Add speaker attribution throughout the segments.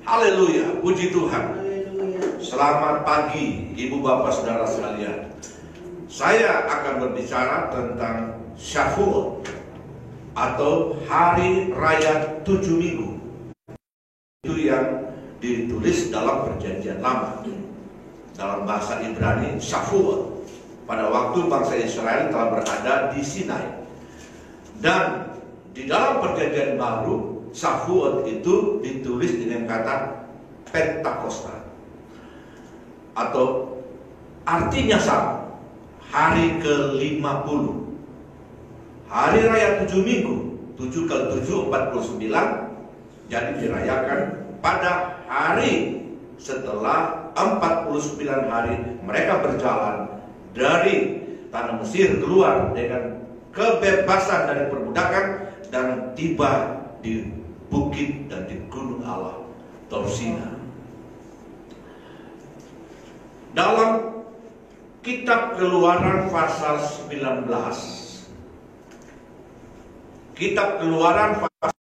Speaker 1: Haleluya, puji Tuhan. Selamat pagi Ibu Bapak Saudara sekalian. Saya akan berbicara tentang Shavuot atau Hari Raya 7 Minggu. Itu yang ditulis dalam Perjanjian Lama. Dalam bahasa Ibrani Shavuot, pada waktu bangsa Israel telah berada di Sinai. Dan di dalam Perjanjian Baru, Shavuot itu ditulis dengan kata Pentakosta, atau artinya sama, hari ke-50. Hari Raya 7 Minggu, 7 kali 7, 49, jadi dirayakan pada hari setelah 49 hari mereka berjalan dari tanah Mesir keluar dengan kebebasan dari perbudakan dan tiba di bukit dan di gunung Allah, Torsina. Dalam kitab Keluaran pasal 19, kitab Keluaran pasal,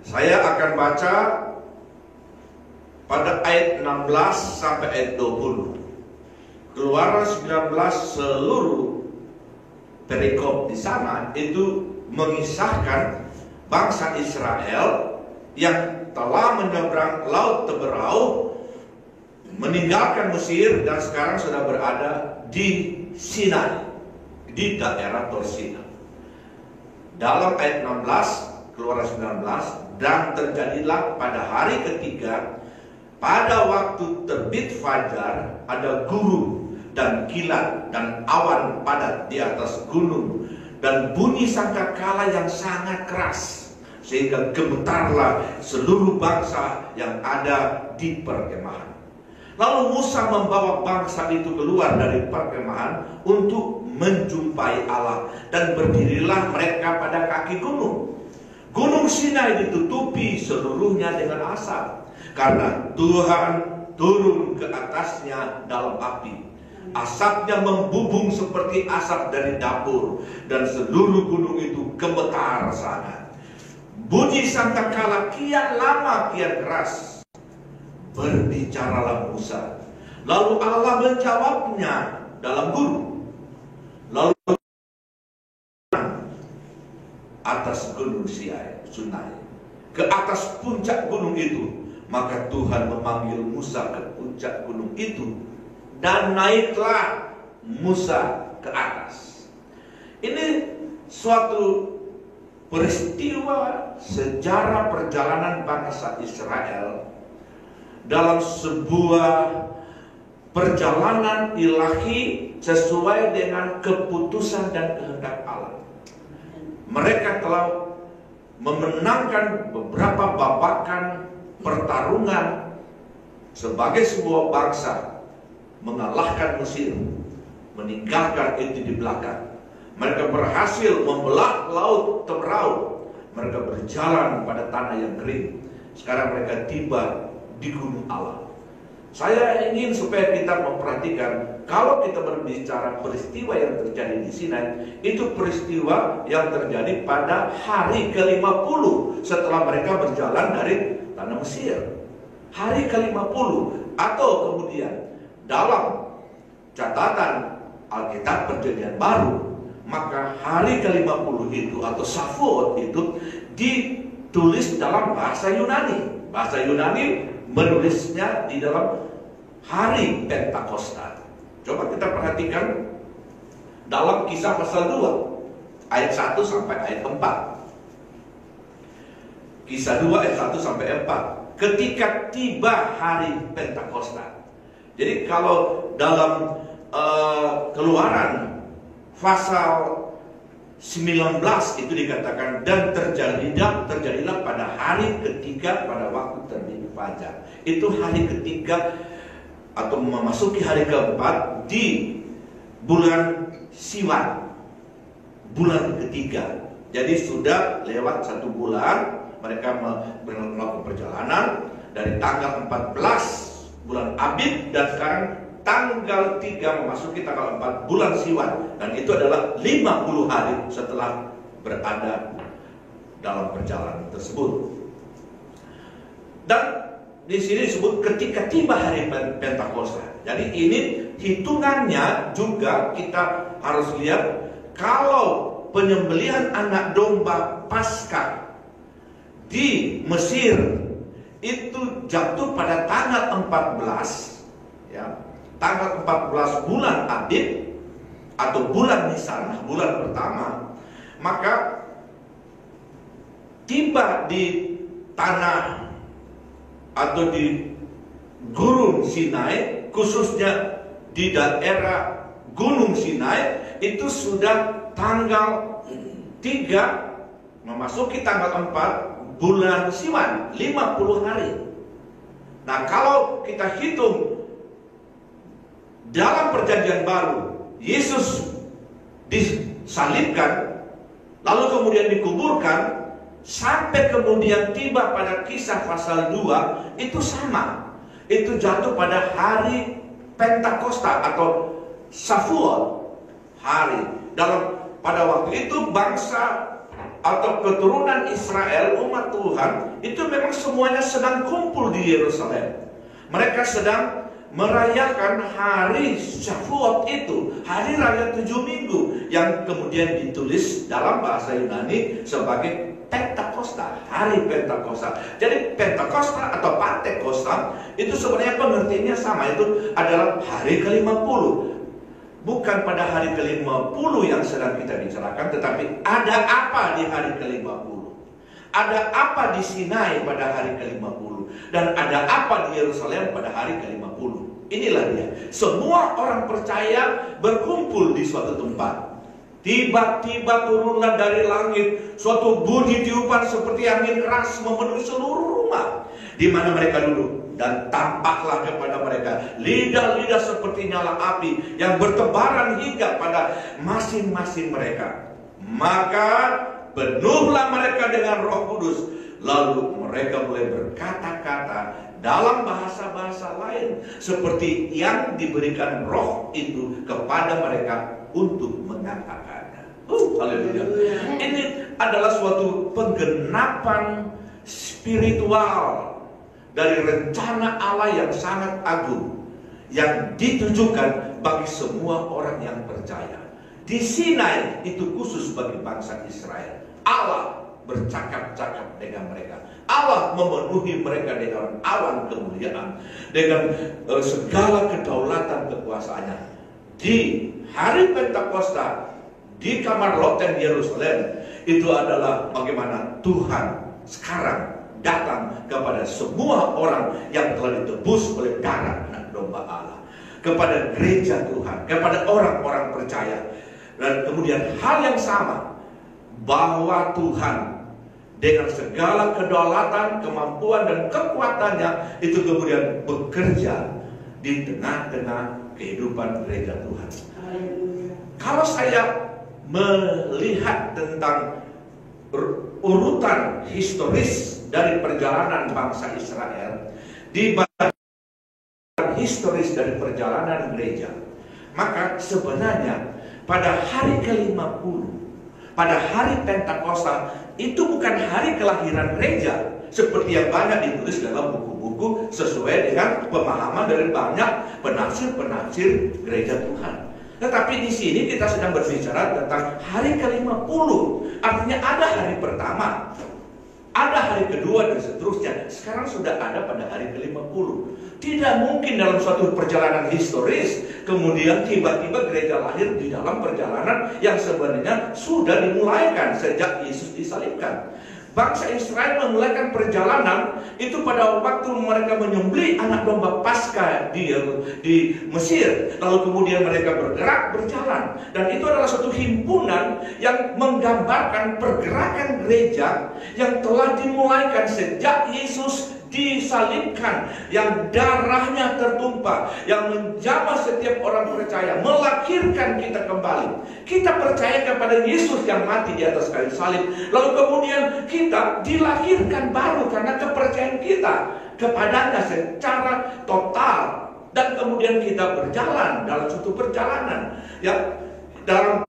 Speaker 1: saya akan baca pada ayat 16 sampai ayat 20. Keluaran 19 seluruh perikop di sana itu mengisahkan bangsa Israel yang telah menyeberang Laut Teberau, meninggalkan Mesir dan sekarang sudah berada di Sinai, di daerah Torsina. Dalam ayat 16, Keluaran 19, dan terjadilah pada hari ketiga, pada waktu terbit fajar, ada guru dan kilat dan awan padat di atas gunung, dan bunyi sangkakala yang sangat keras, sehingga gemetarlah seluruh bangsa yang ada di perkemahan. Lalu Musa membawa bangsa itu keluar dari perkemahan untuk menjumpai Allah, dan berdirilah mereka pada kaki gunung. Gunung Sinai ditutupi seluruhnya dengan asap, karena Tuhan turun ke atasnya dalam api. Asapnya membubung seperti asap dari dapur, dan seluruh gunung itu gemetar sangat. Bunyi sangkakala kian lama kian keras. Berbicaralah Musa, lalu Allah menjawabnya dalam guru. Lalu atas gunung Sinai, ke atas puncak gunung itu, maka Tuhan memanggil Musa ke puncak gunung itu, dan naiklah Musa ke atas. Ini suatu peristiwa sejarah perjalanan bangsa Israel dalam sebuah perjalanan ilahi sesuai dengan keputusan dan kehendak Allah. Mereka telah memenangkan beberapa babakan pertarungan sebagai sebuah bangsa, mengalahkan Mesir, meninggalkan itu di belakang. Mereka berhasil membelah Laut Teberau. Mereka berjalan pada tanah yang kering. Sekarang mereka tiba di gunung Allah. Saya ingin supaya kita memperhatikan, kalau kita berbicara peristiwa yang terjadi di Sinai, itu peristiwa yang terjadi pada hari ke-50 setelah mereka berjalan dari tanah Mesir. Hari ke-50, atau kemudian dalam catatan Alkitab Perjanjian Baru, maka hari ke-50 itu atau Shavuot itu ditulis dalam bahasa Yunani. Bahasa Yunani menulisnya di dalam hari Pentakosta. Coba kita perhatikan dalam Kisah pasal 2 ayat 1 sampai ayat 4. Kisah 2 ayat 1 sampai 4. Ketika tiba hari Pentakosta. Jadi kalau dalam Keluaran pasal 19 itu dikatakan, dan terjadilah pada hari ketiga pada waktu terbit fajar. Itu hari ketiga atau memasuki hari keempat di bulan Siwan, bulan ketiga. Jadi sudah lewat 1 bulan mereka melakukan perjalanan dari tanggal 14 bulan Abib, dan sekarang tanggal 3 memasuki tanggal 4 bulan Siwan, dan itu adalah 50 hari setelah berada dalam perjalanan tersebut. Dan di sini disebut ketika tiba hari Pentakosta. Jadi ini hitungannya juga kita harus lihat, kalau penyembelihan anak domba Paskah di Mesir itu jatuh pada tanggal 14, ya, tanggal 14 bulan Abib atau bulan Nisan, bulan pertama, maka tiba di tanah atau di Gurun Sinai, khususnya di daerah Gunung Sinai, itu sudah tanggal 3 memasuki tanggal 4 bulan Siwan, 50 hari. Nah, kalau kita hitung dalam perjanjian baru, Yesus disalibkan, lalu kemudian dikuburkan, sampai kemudian tiba pada Kisah pasal 2, itu sama. Itu jatuh pada hari Pentakosta atau Shavuot hari. Pada waktu itu bangsa atau keturunan Israel, umat Tuhan, itu memang semuanya sedang kumpul di Yerusalem. Mereka sedang merayakan hari Shavuot itu, hari raya 7 minggu, yang kemudian ditulis dalam bahasa Yunani sebagai Pentakosta, hari Pentakosta. Jadi Pentakosta atau Pantekosta itu sebenarnya pengertiannya sama, itu adalah hari ke-50. Bukan pada hari ke-50 yang sedang kita bicarakan, tetapi ada apa di hari ke-50? Ada apa di Sinai pada hari ke-50? Dan ada apa di Yerusalem pada hari ke-50? Inilah dia. Semua orang percaya berkumpul di suatu tempat. Tiba-tiba turunlah dari langit suatu bunyi tiupan seperti angin keras memenuhi seluruh rumah di mana mereka duduk, dan tampaklah kepada mereka lidah-lidah seperti nyala api yang bertebaran hingga pada masing-masing mereka. Maka penuhlah mereka dengan Roh Kudus, lalu mereka mulai berkata-kata dalam bahasa-bahasa lain seperti yang diberikan Roh itu kepada mereka untuk mengatakannya. Haleluya. Ini adalah suatu penggenapan spiritual dari rencana Allah yang sangat agung, yang ditujukan bagi semua orang yang percaya. Di Sinai itu khusus bagi bangsa Israel. Allah bercakap-cakap dengan mereka. Allah memenuhi mereka dengan awan kemuliaan, dengan segala kedaulatan kekuasaannya. Di hari Pentakosta di kamar loteng Yerusalem, itu adalah bagaimana Tuhan sekarang datang kepada semua orang yang telah ditebus oleh darah anak domba Allah, kepada gereja Tuhan, kepada orang-orang percaya. Dan kemudian hal yang sama, bahwa Tuhan dengan segala kedaulatan, kemampuan dan kekuatannya itu kemudian bekerja di tengah-tengah kehidupan gereja Tuhan. Kalau saya melihat tentang urutan historis dari perjalanan bangsa Israel, di historis dari perjalanan gereja, maka sebenarnya pada hari ke-50, pada hari Pentakosta, itu bukan hari kelahiran gereja seperti yang banyak ditulis dalam buku-buku sesuai dengan pemahaman dari banyak penafsir-penafsir gereja Tuhan. Tetapi di sini kita sedang berbicara tentang hari ke-50. Artinya ada hari pertama, ada hari kedua, dan seterusnya. Sekarang sudah ada pada hari ke-50. Tidak mungkin dalam suatu perjalanan historis kemudian tiba-tiba gereja lahir di dalam perjalanan yang sebenarnya sudah dimulaikan sejak Yesus disalibkan. Bangsa Israel memulaikan perjalanan itu pada waktu mereka menyembelih anak domba Paskah di Mesir. Lalu kemudian mereka bergerak berjalan. Dan itu adalah suatu himpunan yang menggambarkan pergerakan gereja yang telah dimulaikan sejak Yesus disalibkan, yang darahnya tertumpah, yang menjamah setiap orang percaya, melahirkan kita kembali. Kita percaya kepada Yesus yang mati di atas kayu salib, lalu kemudian kita dilahirkan baru karena kepercayaan kita kepadanya secara total, dan kemudian kita berjalan dalam suatu perjalanan, ya, dalam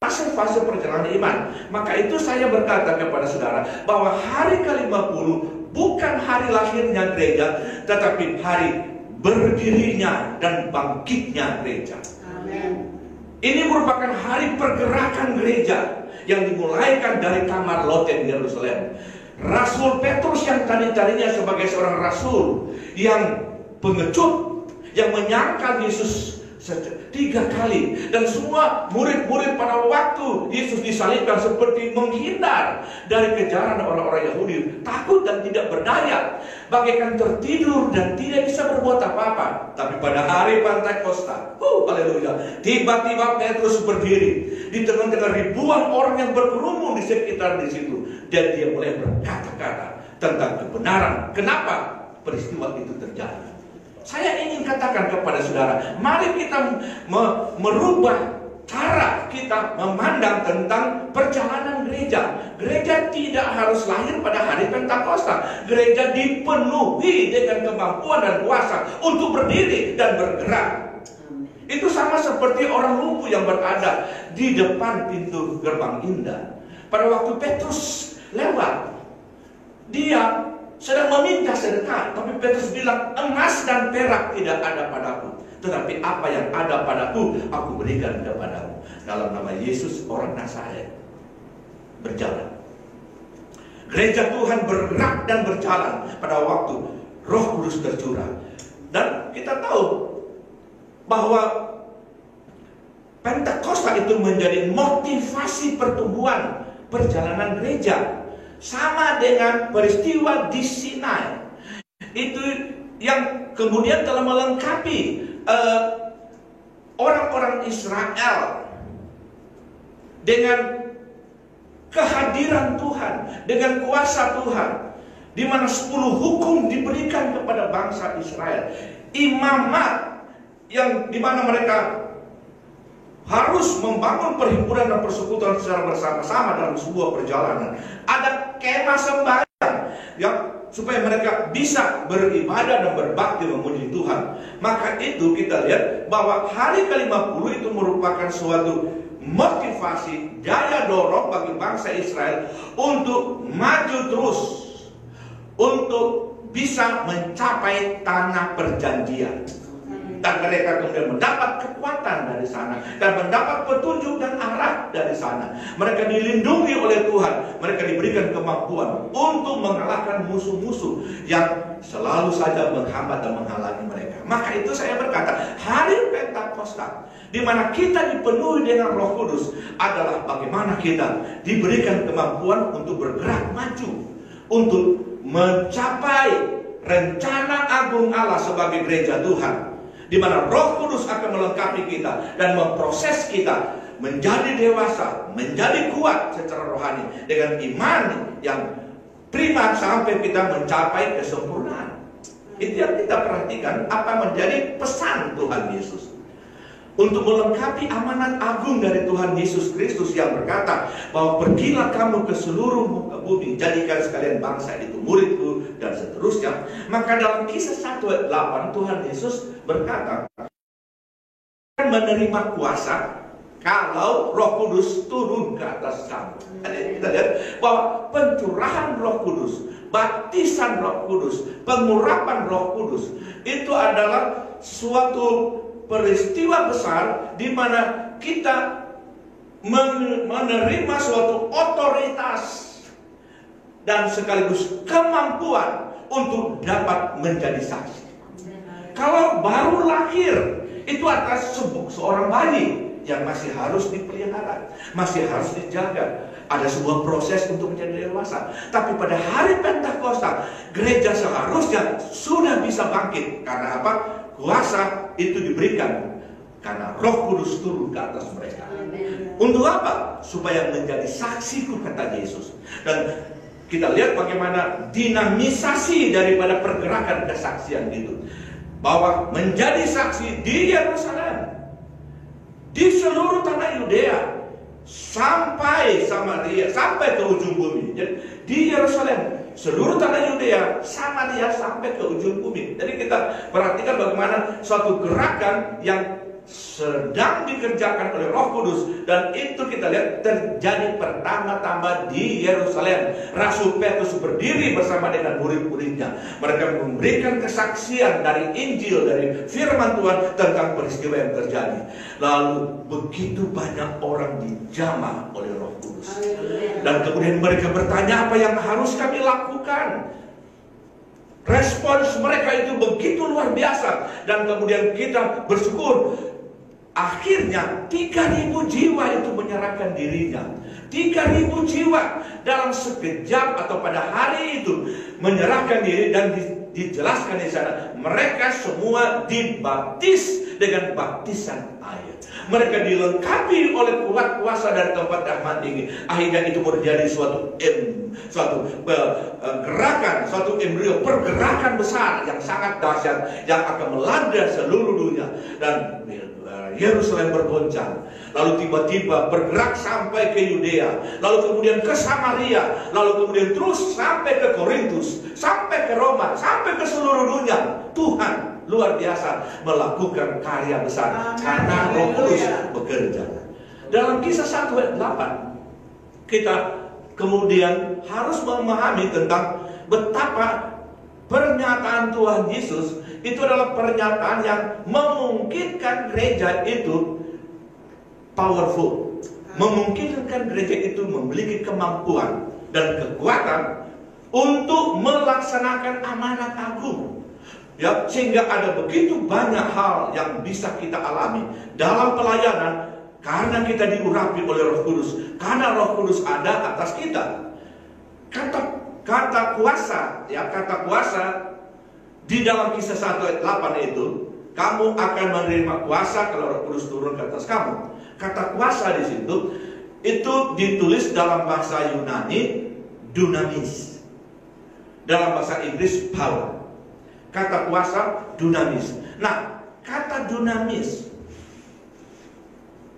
Speaker 1: fase-fase perjalanan iman. Maka itu saya berkata kepada saudara bahwa hari ke-50 bukan hari lahirnya gereja, tetapi hari berdirinya dan bangkitnya gereja.
Speaker 2: Amin.
Speaker 1: Ini merupakan hari pergerakan gereja yang dimulaikan dari kamar Lotte di Yerusalem. Rasul Petrus yang tadinya sebagai seorang rasul yang pengecut, yang menyangkal Yesus 3 kali, dan semua murid-murid pada waktu Yesus disalibkan seperti menghindar dari kejaran orang-orang Yahudi, takut dan tidak berdaya, bagaikan tertidur dan tidak bisa berbuat apa-apa. Tapi pada hari Pentakosta, haleluya, tiba-tiba Petrus berdiri di tengah-tengah ribuan orang yang berkerumun di sekitar di situ, dan dia mulai berkata-kata tentang kebenaran kenapa peristiwa itu terjadi. Saya ingin katakan kepada saudara, mari kita merubah cara kita memandang tentang perjalanan gereja. Gereja tidak harus lahir pada hari Pentakosta. Gereja dipenuhi dengan kemampuan dan kuasa untuk berdiri dan bergerak. Itu sama seperti orang lumpuh yang berada di depan pintu gerbang indah. Pada waktu Petrus lewat, dia sedang meminta sedekah, tapi Petrus bilang, emas dan perak tidak ada padaku, tetapi apa yang ada padaku, aku berikan kepadamu. Dalam nama Yesus orang Nazaret, berjalan. Gereja Tuhan bergerak dan berjalan pada waktu Roh Kudus tercurah. Dan kita tahu bahwa Pentakosta itu menjadi motivasi pertumbuhan perjalanan gereja. Sama dengan peristiwa di Sinai, itu yang kemudian telah melengkapi orang-orang Israel dengan kehadiran Tuhan, dengan kuasa Tuhan, di mana 10 hukum diberikan kepada bangsa Israel. Imamat yang di mana mereka harus membangun perhimpunan dan persekutuan secara bersama-sama dalam sebuah perjalanan. Ada kemah sembahyang yang supaya mereka bisa beribadah dan berbakti memuji Tuhan. Maka itu kita lihat bahwa hari ke-50 itu merupakan suatu motivasi, daya dorong bagi bangsa Israel untuk maju terus, untuk bisa mencapai tanah perjanjian. Dan mereka kemudian mendapat kekuatan dari sana, dan mendapat petunjuk dan arah dari sana. Mereka dilindungi oleh Tuhan. Mereka diberikan kemampuan untuk mengalahkan musuh-musuh yang selalu saja menghambat dan menghalangi mereka. Maka itu saya berkata, hari Pentakosta, di mana kita dipenuhi dengan Roh Kudus, adalah bagaimana kita diberikan kemampuan untuk bergerak maju, untuk mencapai rencana agung Allah sebagai gereja Tuhan, di mana Roh Kudus akan melengkapi kita dan memproses kita menjadi dewasa, menjadi kuat secara rohani dengan iman yang prima sampai kita mencapai kesempurnaan. Itu yang kita perhatikan, apa menjadi pesan Tuhan Yesus untuk melengkapi amanat agung dari Tuhan Yesus Kristus yang berkata bahwa pergilah kamu ke seluruh muka bumi, jadikan sekalian bangsa itu muridku, dan seterusnya. Maka dalam Kisah 1:8 Tuhan Yesus berkata akan menerima kuasa kalau Roh Kudus turun ke atas kamu. Kita lihat bahwa pencurahan Roh Kudus, baptisan Roh Kudus, pengurapan Roh Kudus itu adalah suatu peristiwa besar di mana kita menerima suatu otoritas dan sekaligus kemampuan untuk dapat menjadi saksi. Kalau baru lahir, itu atas seorang bayi yang masih harus dipelihara, masih harus dijaga. Ada sebuah proses untuk menjadi dewasa. Tapi pada hari Pentakosta, gereja seharusnya sudah bisa bangkit. Karena apa? Kuasa itu diberikan karena Roh Kudus turun ke atas mereka. Untuk apa? Supaya menjadi saksiku, kata Yesus. Dan kita lihat bagaimana dinamisasi daripada pergerakan kesaksian itu, bahwa menjadi saksi di Yerusalem, di seluruh tanah Yudea, sampai Samaria, sampai ke ujung bumi. Jadi di Yerusalem, seluruh tanah Yudea, Samaria, sampai ke ujung bumi. Jadi kita perhatikan bagaimana suatu gerakan yang sedang dikerjakan oleh Roh Kudus, dan itu kita lihat terjadi pertama-tama di Yerusalem. Rasul Petrus berdiri bersama dengan murid-muridnya. Mereka memberikan kesaksian dari Injil, dari firman Tuhan tentang peristiwa yang terjadi. Lalu begitu banyak orang dijamah oleh Roh Kudus. Dan kemudian mereka bertanya, apa yang harus kami lakukan? Respons mereka itu begitu luar biasa. Dan kemudian kita bersyukur, akhirnya 3.000 jiwa itu menyerahkan dirinya. 3.000 jiwa dalam sekejap atau pada hari itu menyerahkan diri, dan dijelaskan di sana mereka semua dibaptis dengan baptisan air. Mereka dilengkapi oleh kuat kuasa dari tempat yang maha tinggi. Akhirnya itu menjadi suatu gerakan, suatu embrio, pergerakan besar yang sangat dahsyat yang akan melanda seluruh dunia. Dan Yerusalem bergoncang. Lalu tiba-tiba bergerak sampai ke Yudea, lalu kemudian ke Samaria, lalu kemudian terus sampai ke Korintus, sampai ke Roma, sampai ke seluruh dunia. Tuhan luar biasa melakukan karya besar karena Roh Kudus bekerja. Dalam Kisah 1 ayat 8 kita kemudian harus memahami tentang betapa pernyataan Tuhan Yesus itu adalah pernyataan yang memungkinkan gereja itu powerful, memungkinkan gereja itu memiliki kemampuan dan kekuatan untuk melaksanakan amanat agung. Ya, sehingga ada begitu banyak hal yang bisa kita alami dalam pelayanan karena kita diurapi oleh Roh Kudus, karena Roh Kudus ada atas kita. Kata kuasa, ya, kata kuasa di dalam Kisah 1 ayat 8 itu, kamu akan menerima kuasa kalau Roh Kudus turun ke atas kamu. Kata kuasa di situ itu ditulis dalam bahasa Yunani dunamis, dalam bahasa Inggris power. Kata kuasa dunamis. Nah, kata dunamis,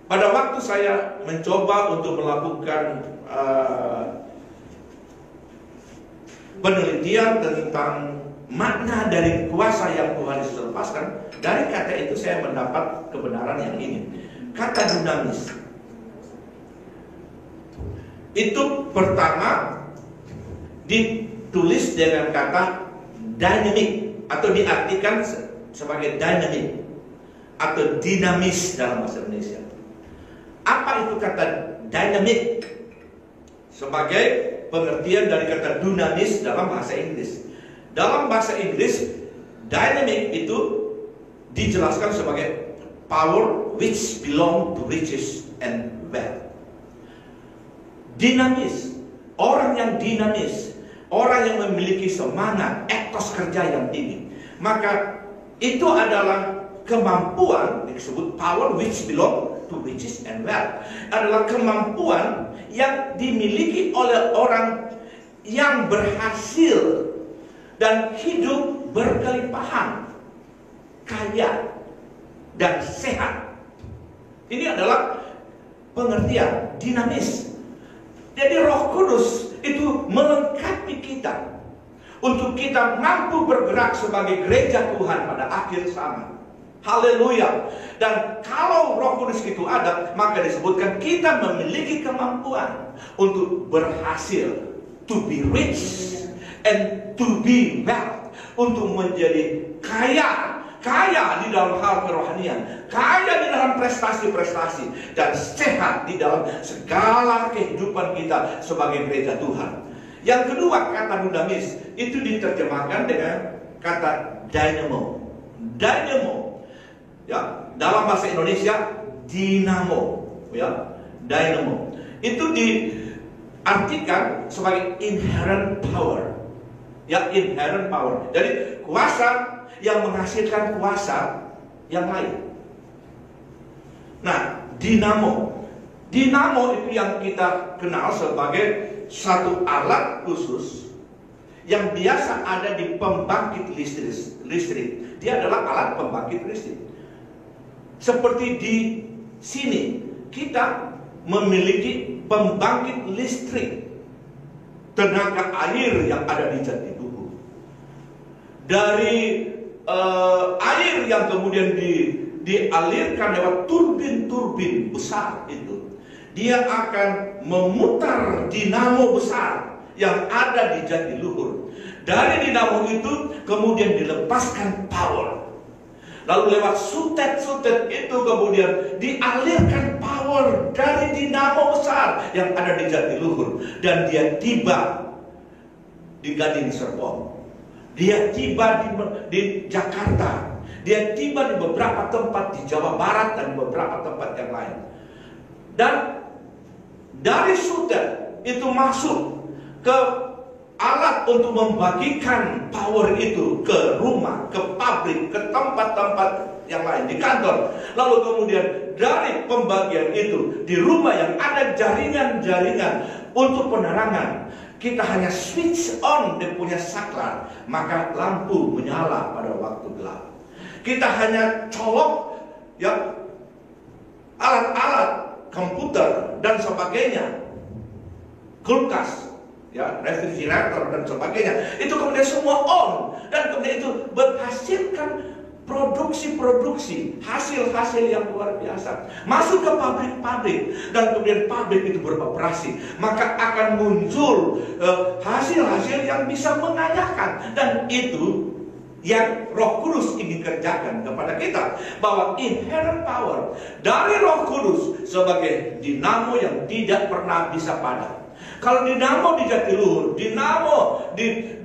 Speaker 1: pada waktu saya mencoba untuk melakukan penelitian tentang makna dari kuasa yang Tuhan Yesus lepaskan, dari kata itu saya mendapat kebenaran yang ini. Kata dunamis itu pertama ditulis dengan kata dynamic, atau diartikan sebagai dynamic atau dinamis dalam bahasa Indonesia. Apa itu kata dynamic? Sebagai pengertian dari kata dunamis dalam bahasa Inggris. Dalam bahasa Inggris, dynamic itu dijelaskan sebagai power which belong to riches and wealth. Dinamis, orang yang dinamis, orang yang memiliki semangat, etos kerja yang tinggi, maka itu adalah kemampuan, disebut power which belong to riches and wealth, adalah kemampuan yang dimiliki oleh orang yang berhasil dan hidup berkelimpahan, kaya dan sehat. Ini adalah pengertian dinamis. Jadi Roh Kudus itu melengkapi kita untuk kita mampu bergerak sebagai gereja Tuhan pada akhir zaman. Haleluya. Dan kalau Roh Kudus itu ada, maka disebutkan kita memiliki kemampuan untuk berhasil, to be rich and to be wealth, untuk menjadi kaya di dalam hal kerohanian, kaya di dalam prestasi-prestasi, dan sehat di dalam segala kehidupan kita sebagai gereja Tuhan. Yang kedua, kata dunamis itu diterjemahkan dengan kata dynamo. Dynamo, ya, dalam bahasa Indonesia dinamo, ya, dynamo. Itu diartikan sebagai inherent power. Ya, inherent power. Jadi kuasa yang menghasilkan kuasa yang lain. Nah, dinamo itu yang kita kenal sebagai satu alat khusus yang biasa ada di pembangkit listrik. Dia adalah alat pembangkit listrik. Seperti di sini kita memiliki pembangkit listrik tenaga air yang ada di Jatiluhur. Dari air yang kemudian dialirkan lewat turbin-turbin besar itu, dia akan memutar dinamo besar yang ada di jatiluhur. Dari dinamo itu kemudian dilepaskan power. Lalu lewat sutet-sutet itu kemudian dialirkan power dari dinamo besar yang ada di jatiluhur. Dan dia tiba di Gading Serpong. Dia tiba di Jakarta. Dia tiba di beberapa tempat di Jawa Barat dan beberapa tempat yang lain. Dan dari sutet itu masuk ke alat untuk membagikan power itu ke rumah, ke pabrik, ke tempat-tempat yang lain, di kantor. Lalu kemudian dari pembagian itu di rumah yang ada jaringan-jaringan untuk penerangan, kita hanya switch on dia punya saklar, maka lampu menyala pada waktu gelap. Kita hanya colok ya alat-alat komputer dan sebagainya, kulkas, ya, refrigerator dan sebagainya, itu kemudian semua on, dan kemudian itu menghasilkan produksi-produksi, hasil-hasil yang luar biasa, masuk ke pabrik-pabrik, dan kemudian pabrik itu beroperasi, maka akan muncul hasil-hasil yang bisa mengayakan. Dan itu yang Roh Kudus ingin kerjakan kepada kita, bahwa inherent power dari Roh Kudus sebagai dinamo yang tidak pernah bisa padam. Kalau dinamo di jatiluhur, dinamo di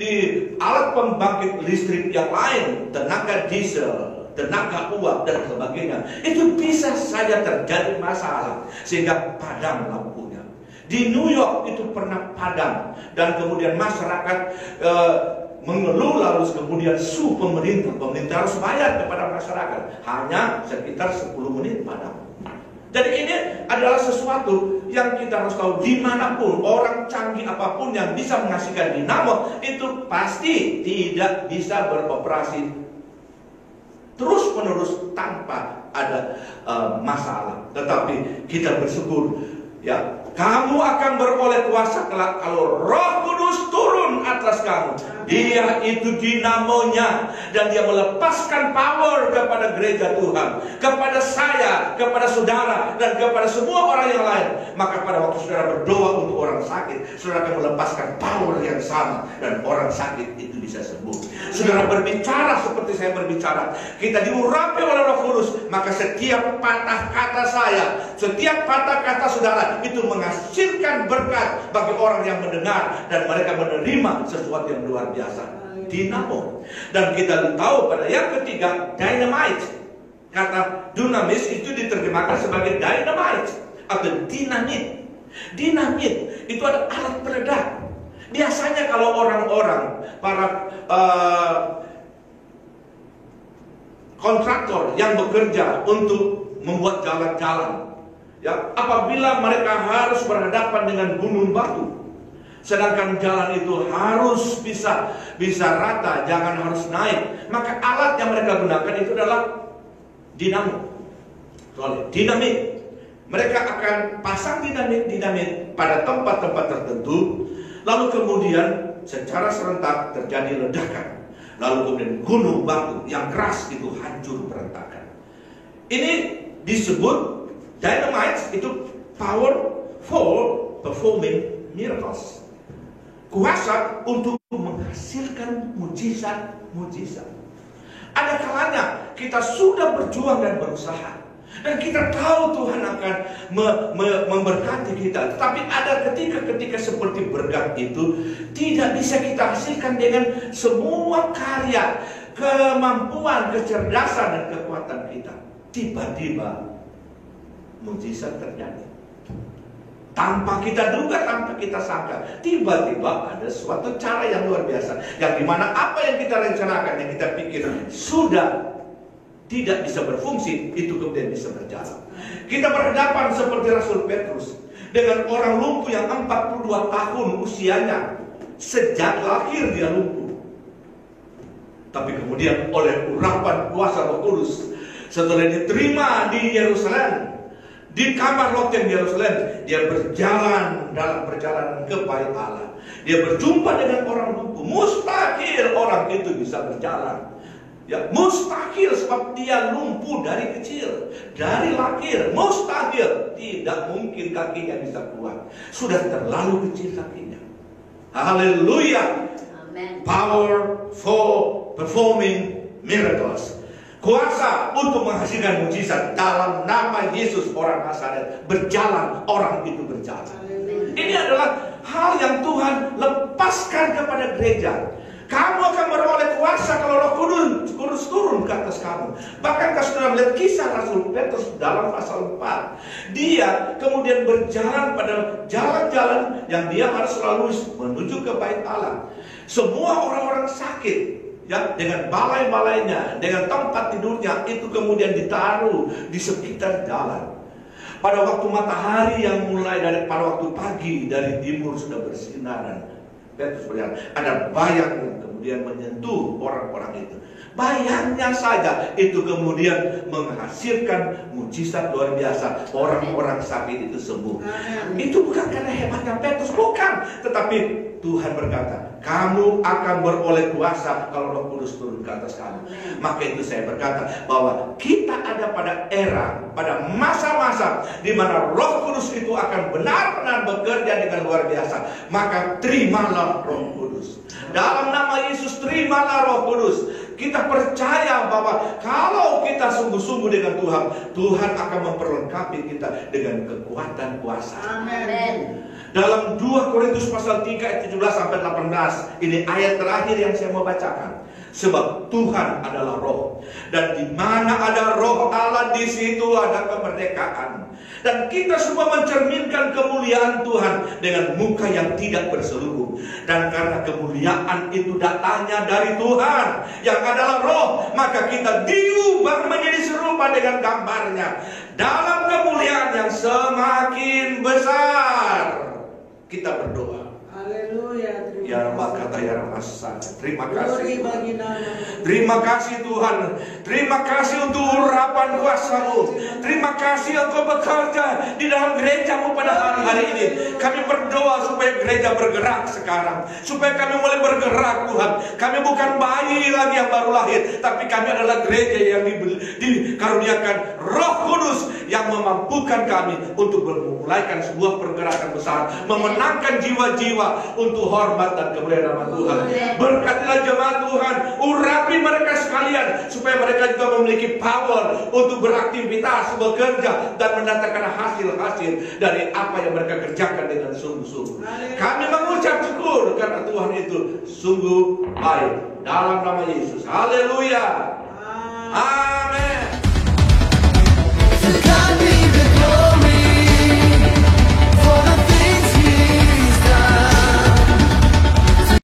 Speaker 1: alat pembangkit listrik yang lain, tenaga diesel, tenaga uap dan sebagainya, itu bisa saja terjadi masalah sehingga padam lampunya. Di New York itu pernah padam, dan kemudian masyarakat mengeluh, lalu kemudian pemerintah harus bayar kepada masyarakat, hanya sekitar 10 menit padam. Jadi ini adalah sesuatu yang kita harus tahu, dimanapun orang canggih apapun yang bisa menghasilkan dinamo, itu pasti tidak bisa beroperasi terus-menerus tanpa ada masalah. Tetapi kita bersyukur, ya, kamu akan beroleh kuasa kelak kalau Roh Kudus turun atas kamu. Dia itu dinamonya, dan dia melepaskan power kepada gereja Tuhan, kepada saya, kepada saudara, dan kepada semua orang yang lain. Maka pada waktu saudara berdoa untuk orang sakit, saudara akan melepaskan power yang sama, dan orang sakit itu bisa sembuh. Saudara berbicara seperti saya berbicara, kita diurapi oleh Roh Kudus, maka setiap patah kata saya, setiap patah kata saudara itu menghasilkan berkat bagi orang yang mendengar, dan mereka menerima sesuatu yang luar biasa, dinamo. Dan kita tahu pada yang ketiga, dynamite. Kata dunamis itu diterjemahkan sebagai dynamite atau dinamit. Dinamit itu ada alat peledak. Biasanya kalau orang-orang, para kontraktor yang bekerja untuk membuat jalan-jalan, ya, apabila mereka harus berhadapan dengan gunung batu, sedangkan jalan itu harus bisa rata, jangan harus naik, maka alat yang mereka gunakan itu adalah dinamo. Soalnya dinamit, mereka akan pasang dinamit pada tempat-tempat tertentu, lalu kemudian secara serentak terjadi ledakan, lalu kemudian gunung batu yang keras itu hancur berantakan. Ini disebut dynamite, itu power for performing miracles. Kuasa untuk menghasilkan mujizat-mujizat. Ada kalanya kita sudah berjuang dan berusaha, dan kita tahu Tuhan akan memberkati kita. Tetapi ada ketika seperti berkat itu tidak bisa kita hasilkan dengan semua karya, kemampuan, kecerdasan, dan kekuatan kita. Tiba-tiba mujizat terjadi. Tanpa kita duga, tanpa kita sangka, tiba-tiba ada suatu cara yang luar biasa, yang dimana apa yang kita rencanakan, yang kita pikir sudah tidak bisa berfungsi, itu kemudian bisa berjalan. Kita berhadapan seperti Rasul Petrus dengan orang lumpuh yang 42 tahun usianya, sejak lahir dia lumpuh. Tapi kemudian oleh urapan kuasa Roh Kudus, setelah diterima di Yerusalem, di kamar loteng Yerusalem, dia berjalan dalam perjalanan ke bait Allah. Dia berjumpa dengan orang lumpuh. Mustahil orang itu bisa berjalan. Ya, mustahil sebab dia lumpuh dari kecil, dari lahir, mustahil, tidak mungkin kakinya bisa keluar. Sudah terlalu kecil kakinya. Haleluya. Power for performing miracles. Kuasa untuk menghasilkan mujizat dalam nama Yesus orang Nazaret. Berjalan, orang itu berjalan. Ini adalah hal yang Tuhan lepaskan kepada gereja. Kamu akan beroleh kuasa kalau Roh Kudus turun ke atas kamu. Bahkan kalau sudah melihat kisah Rasul Petrus dalam pasal 4, dia kemudian berjalan pada jalan-jalan yang dia harus lalui menuju ke bait Allah. Semua orang-orang sakit, ya, dengan balai-balainya, dengan tempat tidurnya, itu kemudian ditaruh di sekitar jalan. Pada waktu matahari yang mulai pada waktu pagi dari timur sudah bersinaran, Petrus melihat ada bayang yang kemudian menyentuh orang-orang itu. Bayangnya saja itu kemudian menghasilkan mujizat luar biasa. Orang-orang sakit itu sembuh. Itu bukan karena hebatnya Petrus, bukan. Tetapi Tuhan berkata, kamu akan beroleh kuasa kalau Roh Kudus turun ke atas kamu. Maka itu saya berkata bahwa kita ada pada era, pada masa-masa di mana Roh Kudus itu akan benar-benar bekerja dengan luar biasa. Maka terimalah Roh Kudus. Dalam nama Yesus terimalah Roh Kudus. Kita percaya bahwa kalau kita sungguh-sungguh dengan Tuhan, Tuhan akan memperlengkapi kita dengan kekuatan kuasa. Amin. Dalam 2 Korintus pasal 3 ayat 17 sampai 18, ini ayat terakhir yang saya mau bacakan. Sebab Tuhan adalah Roh, dan di mana ada Roh Allah, di situ ada kemerdekaan. Dan kita semua mencerminkan kemuliaan Tuhan dengan muka yang tidak berselubung. Dan karena kemuliaan itu datangnya dari Tuhan yang adalah Roh, maka kita diubah menjadi serupa dengan gambarnya dalam kemuliaan yang semakin besar. Kita berdoa.
Speaker 2: Haleluya.
Speaker 1: Ya Rabakata ya Ramasa. Terima kasih Tuhan. Terima kasih Tuhan. Terima kasih untuk urapan kuasa-Mu. Terima kasih Engkau bekerja di dalam gereja-Mu pada hari-hari ini. Kami berdoa supaya gereja bergerak sekarang. Supaya kami mulai bergerak Tuhan. Kami bukan bayi lagi yang baru lahir, tapi kami adalah gereja yang dikaruniakan Roh Kudus yang memampukan kami untuk memulaikan sebuah pergerakan besar, memenangkan jiwa-jiwa untuk hormat dan kemuliaan nama Tuhan. Berkatilah jemaat Tuhan, urapi mereka sekalian supaya mereka juga memiliki power untuk beraktivitas, bekerja, dan mendatangkan hasil-hasil dari apa yang mereka kerjakan dengan sungguh-sungguh. Kami mengucap syukur karena Tuhan itu sungguh baik. Dalam nama Yesus. Haleluya.